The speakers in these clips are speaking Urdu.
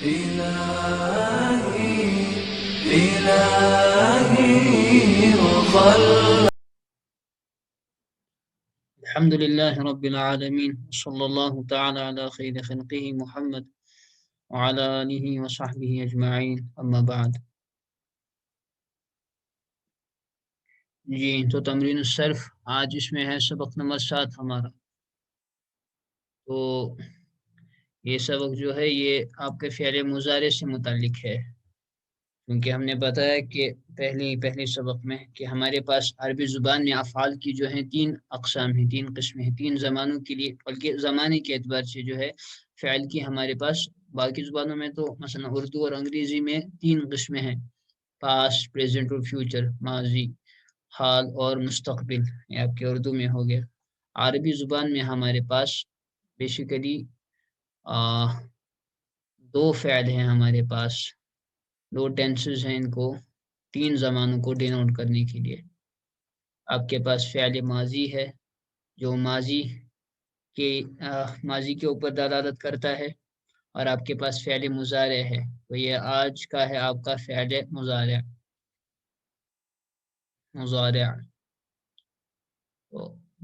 إلهي إلهي وخلق. الحمد لله رب العالمين، صلى الله تعالى على خير خلقه محمد وعلى آله وصحبه أجمعين، أما بعد. جی تو تمرین الصرف آج اس میں ہے سبق نمبر 7 ہمارا. تو یہ سبق جو ہے یہ آپ کے فعل مضارع سے متعلق ہے، کیونکہ ہم نے بتایا کہ پہلے سبق میں کہ ہمارے پاس عربی زبان میں افعال کی جو ہیں 3 اقسام ہیں، 3 قسمیں ہیں، 3 زمانوں کے لیے، بلکہ زمانے کے اعتبار سے جو ہے فعل کی ہمارے پاس باقی زبانوں میں تو مثلا اردو اور انگریزی میں 3 قسمیں ہیں، پاسٹ، پریزنٹ اور فیوچر، ماضی، حال اور مستقبل. یہ آپ کے اردو میں ہو گیا. عربی زبان میں ہمارے پاس بیسیکلی 2 فعل ہیں، ہمارے پاس 2 ٹینسز ہیں، ان کو 3 زمانوں کو ڈینوٹ کرنے کے لیے. آپ کے پاس فعل ماضی ہے جو ماضی کے اوپر دلالت کرتا ہے، اور آپ کے پاس فعل مضارع ہے، تو یہ آج کا ہے آپ کا فعل مضارع. تو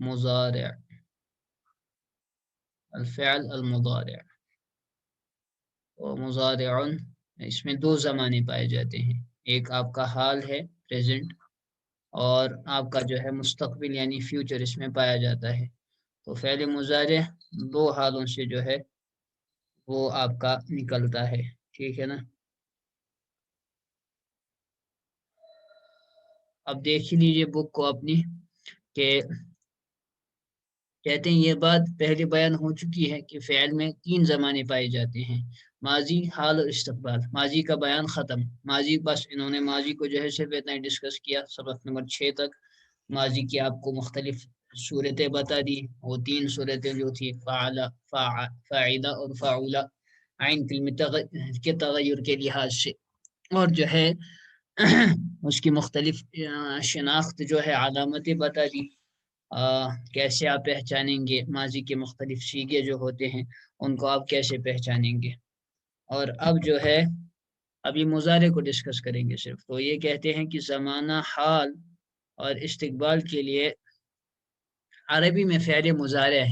مضارع، الفعل المضارع. تو مضارع اس میں 2 زمانے پائے جاتے ہیں، ایک آپ کا حال ہے پریزنٹ، اور آپ کا جو ہے مستقبل یعنی فیوچر اس میں پایا جاتا ہے. تو فعل مضارع 2 حالوں سے جو ہے وہ آپ کا نکلتا ہے، ٹھیک ہے نا. اب دیکھ ہی لیجیے بک کو اپنی، کہ کہتے ہیں یہ بات پہلے بیان ہو چکی ہے کہ فعل میں 3 زمانے پائے جاتے ہیں، ماضی، حال اور استقبال. ماضی کا بیان ختم، ماضی بس انہوں نے ماضی کو جو ہے صرف اتنا ہی ڈسکس کیا سبق نمبر 6 تک. ماضی کی آپ کو مختلف صورتیں بتا دی، وہ 3 صورتیں جو تھی فعل، فاعل اور فاعول، عین کے تغیر کے لحاظ سے، اور جو ہے اس کی مختلف شناخت جو ہے علامتیں بتا دی. کیسے آپ پہچانیں گے ماضی کے مختلف صیغے جو ہوتے ہیں ان کو آپ کیسے پہچانیں گے. اور اب جو ہے ابھی مضارع کو ڈسکس کریں گے صرف. تو یہ کہتے ہیں کہ زمانہ حال اور استقبال کے لیے عربی میں فعل مضارع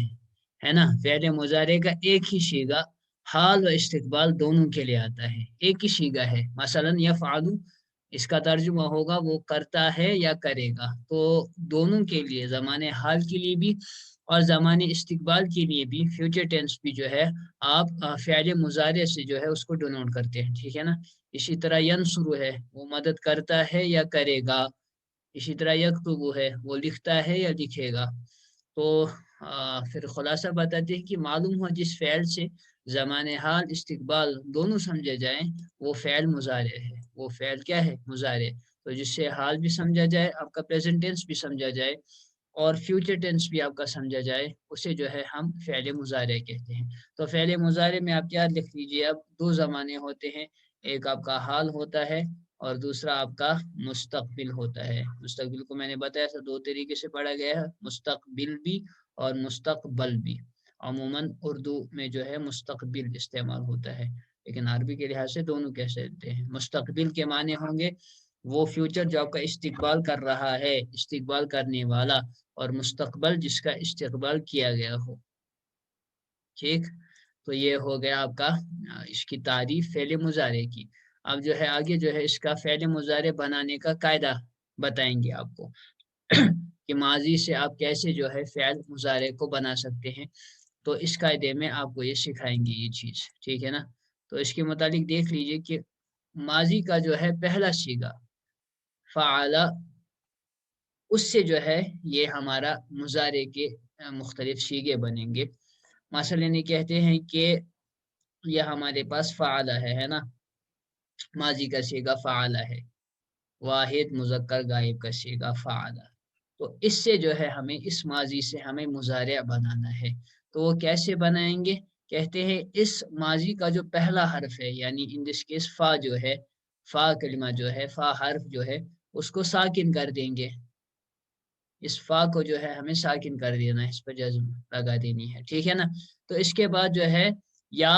ہے نا. فعل مضارع کا ایک ہی صیغہ حال و استقبال دونوں کے لیے آتا ہے، ایک ہی صیغہ ہے. مثلا یفعل، اس کا ترجمہ ہوگا وہ کرتا ہے یا کرے گا. تو دونوں کے لیے، زمانے حال کے لیے بھی اور زمانے استقبال کے لیے بھی، فیوچر ٹینس بھی جو ہے آپ فعل مضارع سے جو ہے اس کو ڈونوٹ کرتے ہیں، ٹھیک ہے نا. اسی طرح ینصر ہے، وہ مدد کرتا ہے یا کرے گا. اسی طرح یکتب ہے، وہ لکھتا ہے یا لکھے گا. تو پھر خلاصہ بتاتے ہیں کہ معلوم ہو جس فعل سے زمان حال استقبال دونوں سمجھے جائیں وہ فعل مضارع ہے. وہ فعل کیا ہے؟ مضارع. تو جس سے حال بھی سمجھا جائے، آپ کا پریزنٹ ٹینس بھی سمجھا جائے، اور فیوچر ٹینس بھی آپ کا سمجھا جائے، اسے جو ہے ہم فعل مضارع کہتے ہیں. تو فعل مضارع میں آپ کیا لکھ لیجئے، اب 2 زمانے ہوتے ہیں، ایک آپ کا حال ہوتا ہے اور دوسرا آپ کا مستقبل ہوتا ہے. مستقبل کو میں نے بتایا تھا 2 طریقے سے پڑھا گیا ہے، مستقبل بھی اور مستقبل بھی. عموماً اردو میں جو ہے مستقبل استعمال ہوتا ہے، لیکن عربی کے لحاظ سے دونوں کہہ سکتے ہیں. مستقبل کے معنی ہوں گے وہ فیوچر جو آپ کا استقبال کر رہا ہے، استقبال کرنے والا، اور مستقبل جس کا استقبال کیا گیا ہو. ٹھیک، تو یہ ہو گیا آپ کا اس کی تعریف فعل مضارع کی. اب جو ہے آگے جو ہے اس کا فعل مضارع بنانے کا قاعدہ بتائیں گے آپ کو کہ ماضی سے آپ کیسے جو ہے فعل مضارع کو بنا سکتے ہیں. تو اس قاعدے میں آپ کو یہ سکھائیں گے یہ چیز، ٹھیک ہے نا. تو اس کے متعلق دیکھ لیجئے کہ ماضی کا جو ہے پہلا صیغہ فعل، اس سے جو ہے یہ ہمارا مضارع کے مختلف صیغے بنیں گے. مثلا یہ کہتے ہیں کہ یہ ہمارے پاس فعل ہے نا، ماضی کا صیغہ فعل ہے، واحد مذکر غائب کا صیغہ فعل. تو اس سے جو ہے ہمیں اس ماضی سے ہمیں مضارع بنانا ہے. تو وہ کیسے بنائیں گے؟ کہتے ہیں اس ماضی کا جو پہلا حرف ہے، یعنی ان دس کیس فا جو ہے، فا کلمہ جو ہے، فا حرف جو ہے، اس کو ساکن کر دیں گے. اس فا کو جو ہے ہمیں ساکن کر دینا ہے، اس پر جزم لگا دینی ہے، ٹھیک ہے نا. تو اس کے بعد جو ہے یا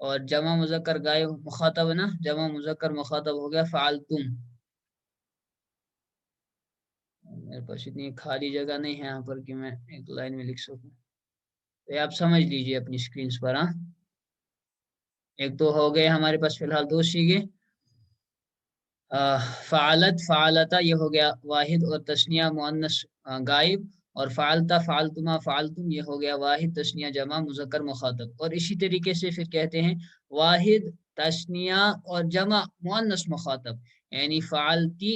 اور جمع مذکر غائب مخاطب نا، جمع مذکر مخاطب ہو گیا فعلتم. میرے پاس اتنی خالی جگہ نہیں ہے یہاں پر کہ میں ایک لائن میں لکھ سکوں. تو یہ آپ سمجھ لیجئے اپنی اسکرینس پر. ہاں ایک تو ہو گئے ہمارے پاس فی الحال دو سیغے. فعلت فعلتا یہ ہو گیا واحد اور تثنیہ مؤنث غائب. اور فعلتا فعلتما فعلتم یہ ہو گیا واحد تثنیہ جمع مذکر مخاطب. اور اسی طریقے سے پھر کہتے ہیں واحد تثنیہ اور جمع مؤنث مخاطب. یعنی فعلتی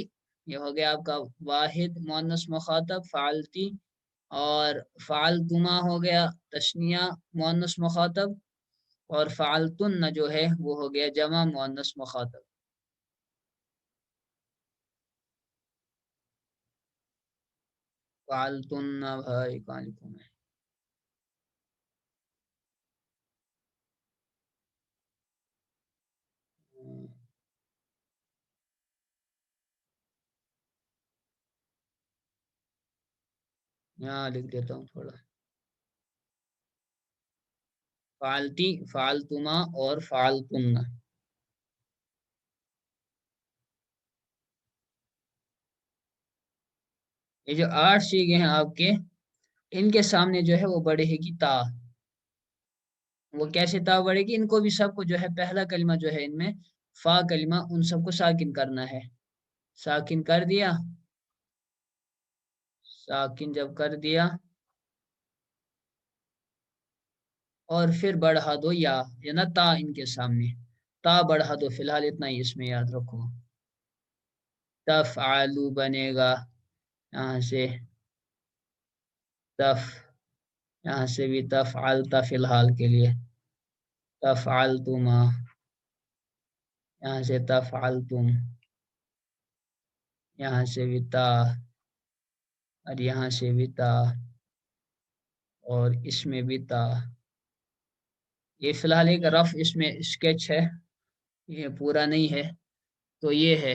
یہ ہو گیا آپ کا واحد مؤنث مخاطب فعلتی. اور فعلتما ہو گیا تثنیہ مؤنث مخاطب. اور فعلتن جو ہے وہ ہو گیا جمع مؤنث مخاطب. فعلتن بھائی کہاں لکھوں میں؟ یہاں لکھ دیتا ہوں تھوڑا. فعلتی فعلتما اور فعلتن. یہ جو 8 سیغے ہیں آپ کے، ان کے سامنے جو ہے وہ بڑھے گی تا. وہ کیسے تا بڑھے گی؟ ان کو بھی سب کو جو ہے پہلا کلمہ جو ہے ان میں فا کلمہ ان سب کو ساکن کرنا ہے. ساکن کر دیا. ساکن جب کر دیا اور پھر بڑھا دو یا نا تا ان کے سامنے. تا بڑھا دو فی الحال اتنا ہی اس میں یاد رکھو. تفعلو بنے گا یہاں سے تف. یہاں سے بھی تفعلتا فی الحال کے لیے. تفعلتما یہاں سے تفعلتم. یہاں سے بھی تا اور یہاں سے بھی تا اور اس میں بھی تا. یہ فی الحال ایک رف اس میں اسکیچ ہے، یہ پورا نہیں ہے. تو یہ ہے،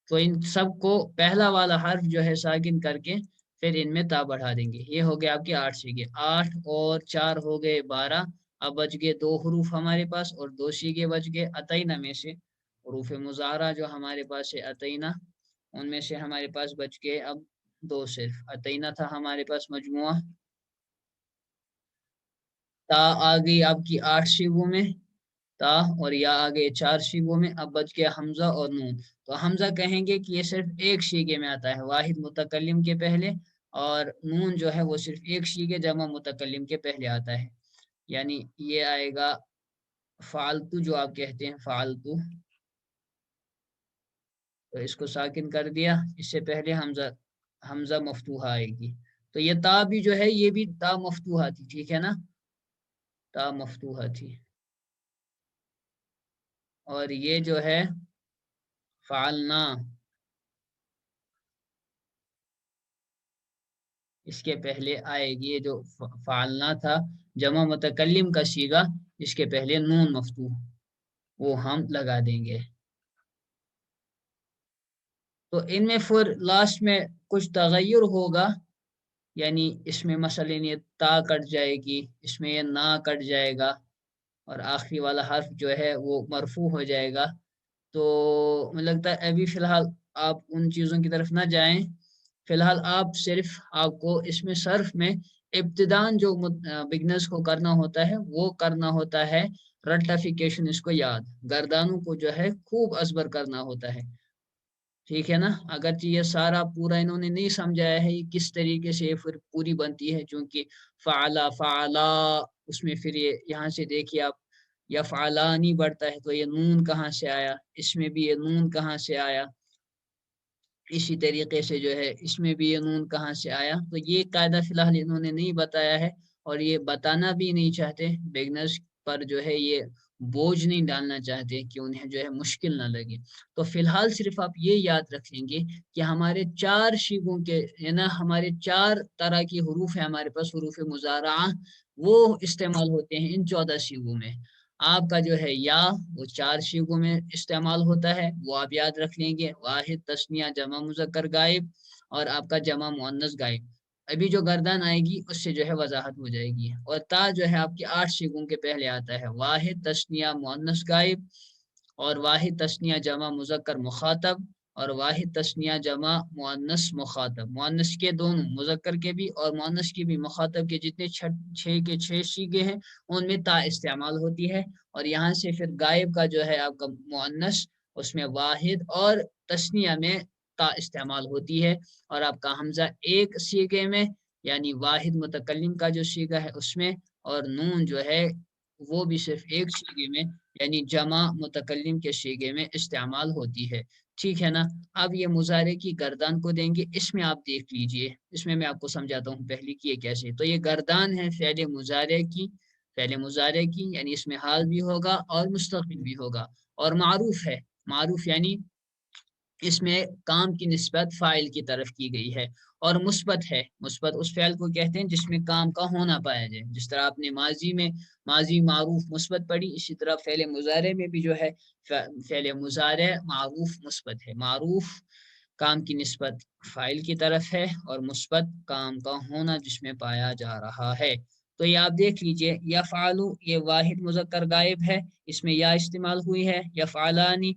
تو ان سب کو پہلا والا حرف جو ہے ساکن کر کے پھر ان میں تا بڑھا دیں گے. یہ ہو گیا آپ کے 8 سیغے. 8 اور 4 ہو گئے 12. اب بچ گئے 2 حروف ہمارے پاس اور 2 سیغے بچ گئے اتینا میں سے. حروف مضارع جو ہمارے پاس ہے اتینا، ان میں سے ہمارے پاس بچ گئے اب 2 صرف. اتینا تھا ہمارے پاس مجموعہ. تا آ گئی آپ کی 8 سیغوں میں تا، اور یا آگے 4 سیغوں میں. اب بچ گیا حمزہ اور نون. تو حمزہ کہیں گے کہ یہ صرف ایک سیغے میں آتا ہے واحد متکلم کے پہلے، اور نون جو ہے وہ صرف ایک سیغے جمع متکلم کے پہلے آتا ہے. یعنی یہ آئے گا فعلتو جو آپ کہتے ہیں فعلتو. تو اس کو ساکن کر دیا، اس سے پہلے حمزہ مفتوحہ آئے گی. تو یہ تا بھی جو ہے یہ بھی تا مفتوحہ تھی، ٹھیک ہے نا؟ تا مفتوحہ تھی. اور یہ جو ہے فعلنا، اس کے پہلے آئے گی. یہ جو فعلنا تھا جمع متکلم کا صیغہ، اس کے پہلے نون مفتوح وہ ہم لگا دیں گے. تو ان میں پھر لاسٹ میں کچھ تغیر ہوگا. یعنی اس میں مثلا یہ تا کٹ جائے گی، اس میں یہ نا کٹ جائے گا، اور آخری والا حرف جو ہے وہ مرفوع ہو جائے گا. تو مجھے لگتا ہے ابھی فی الحال آپ ان چیزوں کی طرف نہ جائیں. فی الحال آپ کو اس میں صرف میں ابتدان جو بگنرز کو کرنا ہوتا ہے وہ کرنا ہوتا ہے رٹیفیکیشن. اس کو یاد گردانوں کو جو ہے خوب ازبر کرنا ہوتا ہے، ٹھیک ہے نا؟ اگرچہ یہ سارا پورا انہوں نے نہیں سمجھایا ہے یہ کس طریقے سے یہ پھر پوری بنتی ہے، چونکہ فعلا فعلا اس میں پھر یہ یہاں سے دیکھیے آپ یفعلانی بڑھتا ہے، تو یہ نون کہاں سے آیا؟ اس میں بھی یہ نون کہاں سے آیا؟ اسی طریقے سے جو ہے اس میں بھی یہ نون کہاں سے آیا؟ تو یہ قاعدہ فی الحال انہوں نے نہیں بتایا ہے، اور یہ بتانا بھی نہیں چاہتے. بگنرز پر جو ہے یہ بوجھ نہیں ڈالنا چاہتے کہ انہیں جو ہے مشکل نہ لگے. تو فی الحال صرف آپ یہ یاد رکھیں گے کہ ہمارے 4 سیغوں کے نا ہمارے 4 طرح کی حروف ہیں ہمارے پاس. حروف مضارعہ وہ استعمال ہوتے ہیں ان 14 سیغوں میں. آپ کا جو ہے یا وہ 4 سیغوں میں استعمال ہوتا ہے، وہ آپ یاد رکھ لیں گے. واحد تثنیہ جمع مذکر غائب اور آپ کا جمع مؤنث غائب. ابھی جو گردان آئے گی اس سے جو ہے وضاحت ہو جائے گی. اور تا جو ہے آپ کی 8 سیغوں کے پہلے آتا ہے. واحد تثنیہ مؤنث غائب، اور واحد تثنیہ جمع مذکر مخاطب، اور واحد تثنیہ جمع مؤنث مخاطب. مؤنث کے دونوں، مذکر کے بھی اور مؤنث کے بھی، مخاطب کے جتنے 6 کے 6 صیغے ہیں ان میں تا استعمال ہوتی ہے. اور یہاں سے پھر غائب کا جو ہے آپ کا مؤنث، اس میں واحد اور تثنیہ میں تا استعمال ہوتی ہے. اور آپ کا حمزہ ایک صیغے میں یعنی واحد متکلم کا جو صیغہ ہے اس میں، اور نون جو ہے وہ بھی صرف ایک صیغے میں یعنی جمع متکلم کے صیغے میں استعمال ہوتی ہے. ٹھیک ہے نا. اب یہ مضارع کی گردان کو دیں گے، اس میں آپ دیکھ لیجئے، اس میں آپ کو سمجھاتا ہوں پہلے کی یہ کیسے. تو یہ گردان ہے فعل مضارع کی، فعل مضارع کی یعنی اس میں حال بھی ہوگا اور مستقبل بھی ہوگا. اور معروف ہے، معروف یعنی اس میں کام کی نسبت فاعل کی طرف کی گئی ہے. اور مثبت ہے، مثبت اس فعل کو کہتے ہیں جس میں کام کا ہونا پایا جائے. جس طرح آپ نے ماضی میں ماضی معروف مثبت پڑھی، اسی طرح فعل مضارع میں بھی جو ہے فعل مضارع معروف مثبت ہے. معروف کام کی نسبت فاعل کی طرف ہے، اور مثبت کام کا ہونا جس میں پایا جا رہا ہے. تو یہ آپ دیکھ لیجئے، یفعلوا یہ واحد مذکر غائب ہے، اس میں یا استعمال ہوئی ہے. یفعلانی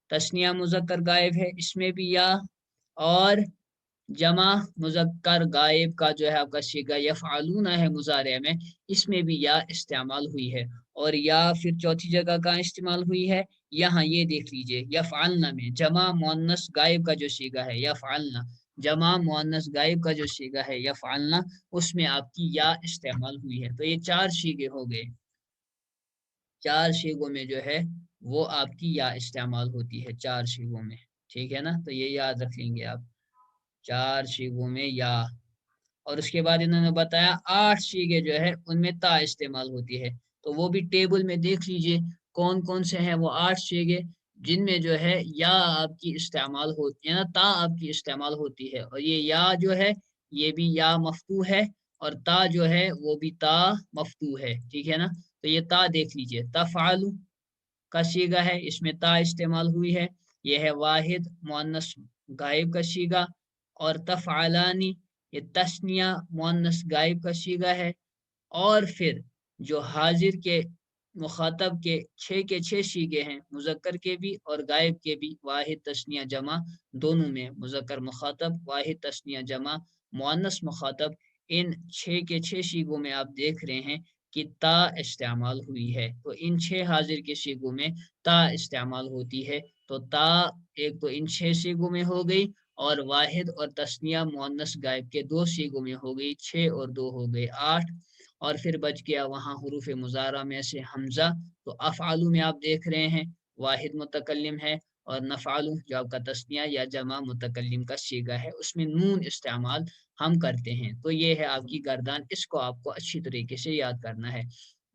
تثنیہ مذکر غائب ہے، اس میں بھی یا. اور جمع مذکر غائب کا جو ہے آپ کا صیغہ یفعلون ہے مضارع میں، اس میں بھی یا استعمال ہوئی ہے. اور یا پھر چوتھی جگہ کا استعمال ہوئی ہے یہاں، یہ دیکھ لیجئے یفعلن میں جمع مؤنث غائب کا جو صیغہ ہے یفعلن، جمع مؤنث غائب کا جو صیغہ ہے یفعلن، اس میں آپ کی یا استعمال ہوئی ہے. تو یہ 4 صیغے ہو گئے. 4 صیغوں میں جو ہے وہ آپ کی یا استعمال ہوتی ہے، 4 صیغوں میں. ٹھیک ہے نا. تو یہ یاد رکھ لیں گے آپ، 4 صیغوں میں یا. اور اس کے بعد انہوں نے بتایا 8 صیغے جو ہے ان میں تا استعمال ہوتی ہے. تو وہ بھی ٹیبل میں دیکھ لیجئے کون کون سے ہیں وہ 8 صیغے جن میں جو ہے یا آپ کی استعمال ہوتی ہے نا، تا آپ کی استعمال ہوتی ہے. اور یہ یا جو ہے یہ بھی یا مفتوح ہے، اور تا جو ہے وہ بھی تا مفتوح ہے. ٹھیک ہے نا. تو یہ تا دیکھ لیجئے، تفعلوا کا صیغہ ہے، اس میں تا استعمال ہوئی ہے. یہ ہے واحد مؤنث غائب کا صیغہ. اور تفعلانی یہ تثنیہ مؤنث غائب کا صیغہ ہے. اور پھر جو حاضر کے مخاطب کے 6 کے 6 صیغے ہیں، مذکر کے بھی اور غائب کے بھی، واحد تثنیہ جمع دونوں میں، مذکر مخاطب واحد تثنیہ جمع مؤنث مخاطب، ان 6 کے 6 صیغوں میں آپ دیکھ رہے ہیں کہ تا استعمال ہوئی ہے. تو ان 6 حاضر کے صیغوں میں تا استعمال ہوتی ہے. تو تا ایک تو ان 6 صیغوں میں ہو گئی، اور واحد اور تثنیہ مؤنث غائب کے 2 صیغوں میں ہو گئی، 6 اور 2 ہو گئے 8. اور پھر بچ گیا وہاں حروف مضارع میں سے حمزہ. تو افعلوا میں آپ دیکھ رہے ہیں واحد متکلم ہے، اور نفعلوا جو آپ کا تثنیہ یا جمع متکلم کا صیغہ ہے اس میں نون استعمال ہم کرتے ہیں. تو یہ ہے آپ کی گردان، اس کو آپ کو اچھی طریقے سے یاد کرنا ہے.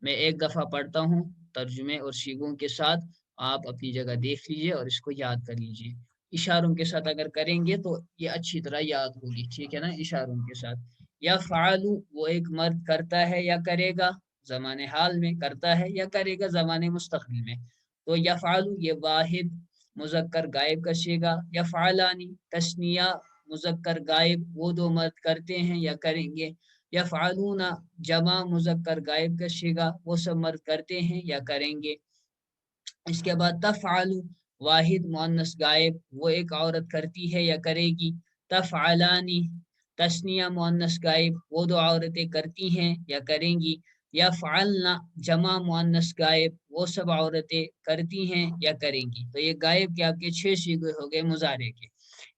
میں ایک دفعہ پڑھتا ہوں ترجمے اور صیغوں کے ساتھ، آپ اپنی جگہ دیکھ لیجئے اور اس کو یاد کر لیجئے. اشاروں کے ساتھ اگر کریں گے تو یہ اچھی طرح یاد ہوگی. ٹھیک ہے نا. اشاروں کے ساتھ، یفعل وہ ایک مرد کرتا ہے یا کرے گا، زمان حال میں کرتا ہے یا کرے گا زمان مستقبل میں. تو یفعل یہ واحد مذکر غائب کا صیغہ، یفعلانی تثنیہ مذکر غائب، وہ 2 مرد کرتے ہیں یا کریں گے. یفعلون جمع مذکر غائب کا صیغہ، وہ سب مرد کرتے ہیں یا کریں گے. اس کے بعد تفعل واحد مؤنث غائب، وہ ایک عورت کرتی ہے یا کرے گی. تفعلانی تثنیہ مؤنث غائب، وہ 2 عورتیں کرتی ہیں یا کریں گی. یفعلن جمع مؤنث غائب، وہ سب عورتیں کرتی ہیں یا کریں گی. تو یہ غائب کے آپ کے 6 صیغے ہو گئے مضارع کے.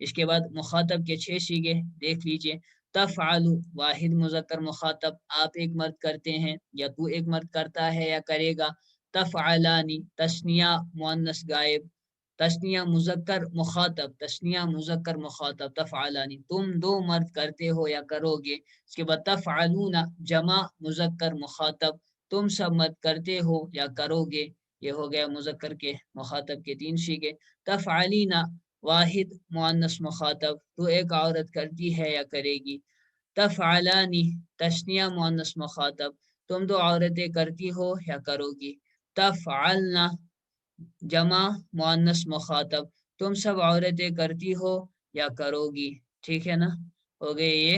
اس کے بعد مخاطب کے 6 صیغے دیکھ لیجئے. تفعل واحد مذکر مخاطب، آپ ایک مرد کرتے ہیں یا تو ایک مرد کرتا ہے یا کرے گا. تفعلانی تثنیہ مؤنث غائب، تثنیہ مذکر مخاطب، تثنیہ مذکر مخاطب تفعلانی، تم 2 مرد کرتے ہو یا کرو گے. اس کے بعد تفعلون جمع مذکر مخاطب، تم سب مرد کرتے ہو یا کرو گے. یہ ہو گیا مذکر کے مخاطب کے 3 صیغے. تفعلین واحد مؤنث مخاطب، تو ایک عورت کرتی ہے یا کرے گی. تفعلانی تثنیہ مؤنث مخاطب، تم 2 عورتیں کرتی ہو یا کرو گی. تفعلن جمع مؤنث مخاطب، تم سب عورتیں کرتی ہو یا کرو گی. ٹھیک ہے نا. ہو گئے یہ